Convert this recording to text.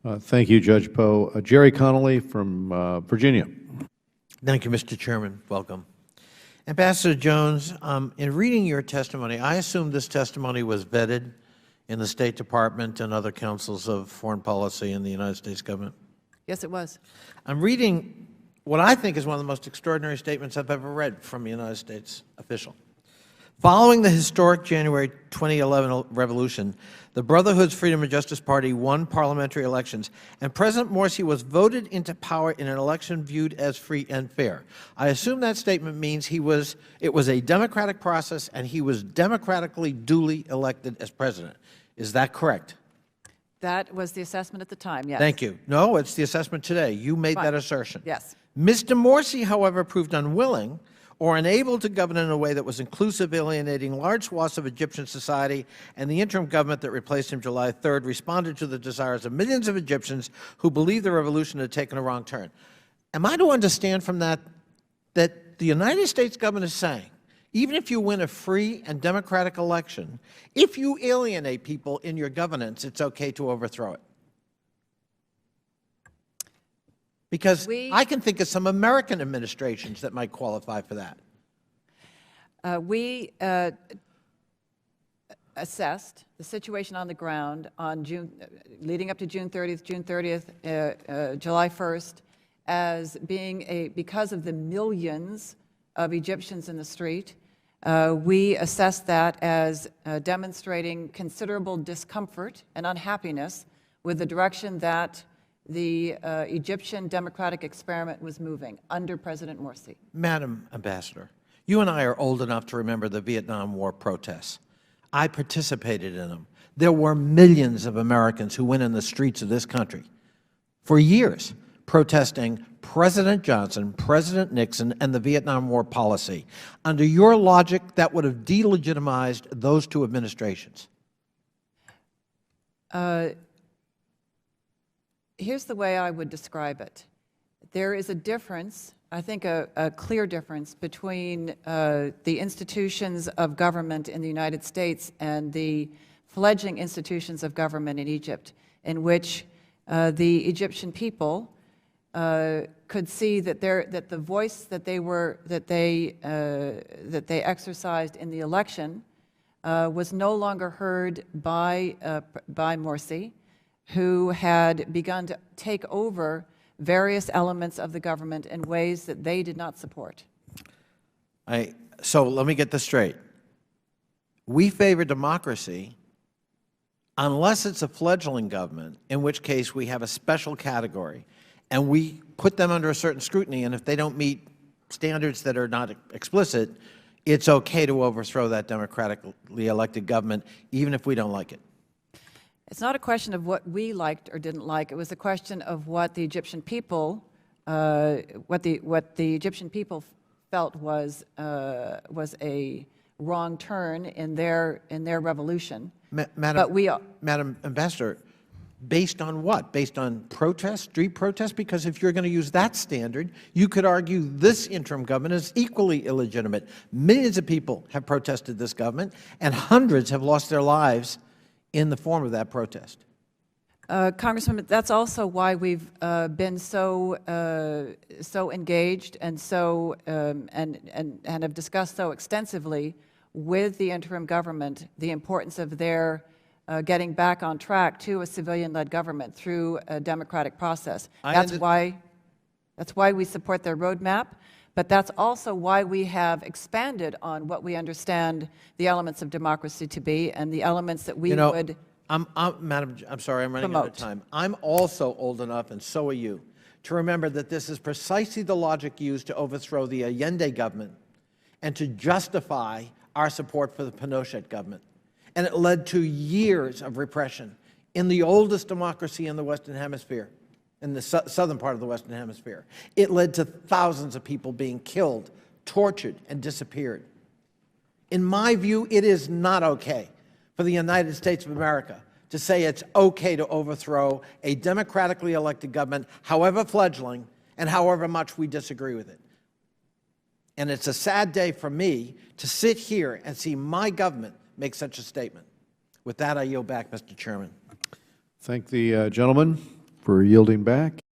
Thank you, Judge Poe. Jerry Connolly from Virginia. Thank you, Mr. Chairman. Welcome. Ambassador Jones, in reading your testimony, I assume this testimony was vetted in the State Department and other councils of foreign policy in the United States government? Yes, it was. I'm reading what I think is one of the most extraordinary statements I've ever read from a United States official. Following the historic January 2011 revolution, the Brotherhood's Freedom and Justice Party won parliamentary elections, and President Morsi was voted into power in an election viewed as free and fair. I assume that statement means it was a democratic process and he was democratically duly elected as president. Is that correct? That was the assessment at the time, yes. Thank you. No, it's the assessment today. You made that assertion. Yes. Mr. Morsi, however, proved unwilling or unable to govern in a way that was inclusive, alienating large swaths of Egyptian society, and the interim government that replaced him July 3rd responded to the desires of millions of Egyptians who believed the revolution had taken a wrong turn. Am I to understand from that that the United States government is saying, even if you win a free and democratic election, if you alienate people in your governance, it's okay to overthrow it? Because I can think of some American administrations that might qualify for that. We assessed the situation on the ground on leading up to June 30th, July 1st, as being because of the millions of Egyptians in the street. We assessed that as demonstrating considerable discomfort and unhappiness with the direction that the Egyptian democratic experiment was moving under President Morsi. Madam Ambassador, you and I are old enough to remember the Vietnam War protests. I participated in them. There were millions of Americans who went in the streets of this country for years protesting President Johnson, President Nixon, and the Vietnam War policy. Under your logic, that would have delegitimized those two administrations. Here's the way I would describe it. There is a difference, I think a clear difference, between the institutions of government in the United States and the fledgling institutions of government in Egypt, in which the Egyptian people could see that the voice that they exercised in the election was no longer heard by Morsi, who had begun to take over various elements of the government in ways that they did not support. So let me get this straight. We favor democracy unless it's a fledgling government, in which case we have a special category, and we put them under a certain scrutiny, and if they don't meet standards that are not explicit, it's okay to overthrow that democratically elected government, even if we don't like it. It's not a question of what we liked or didn't like. It was a question of what the Egyptian people, what the Egyptian people felt was a wrong turn in their revolution. Madam Ambassador, based on what? Based on protests, street protests? Because if you're going to use that standard, you could argue this interim government is equally illegitimate. Millions of people have protested this government, and hundreds have lost their lives in the form of that protest. Congressman, that's also why we've been so engaged and so and have discussed so extensively with the interim government the importance of their getting back on track to a civilian-led government through a democratic process. That's why we support their roadmap. But that's also why we have expanded on what we understand the elements of democracy to be and the elements that we would Madam, I'm sorry, I'm running out of time. I'm also old enough, and so are you, to remember that this is precisely the logic used to overthrow the Allende government and to justify our support for the Pinochet government. And it led to years of repression in the oldest democracy in the Western Hemisphere, in the southern part of the Western Hemisphere. It led to thousands of people being killed, tortured, and disappeared. In my view, it is not okay for the United States of America to say it's okay to overthrow a democratically elected government, however fledgling, and however much we disagree with it. And it's a sad day for me to sit here and see my government make such a statement. With that, I yield back, Mr. Chairman. Thank the gentleman. for yielding back.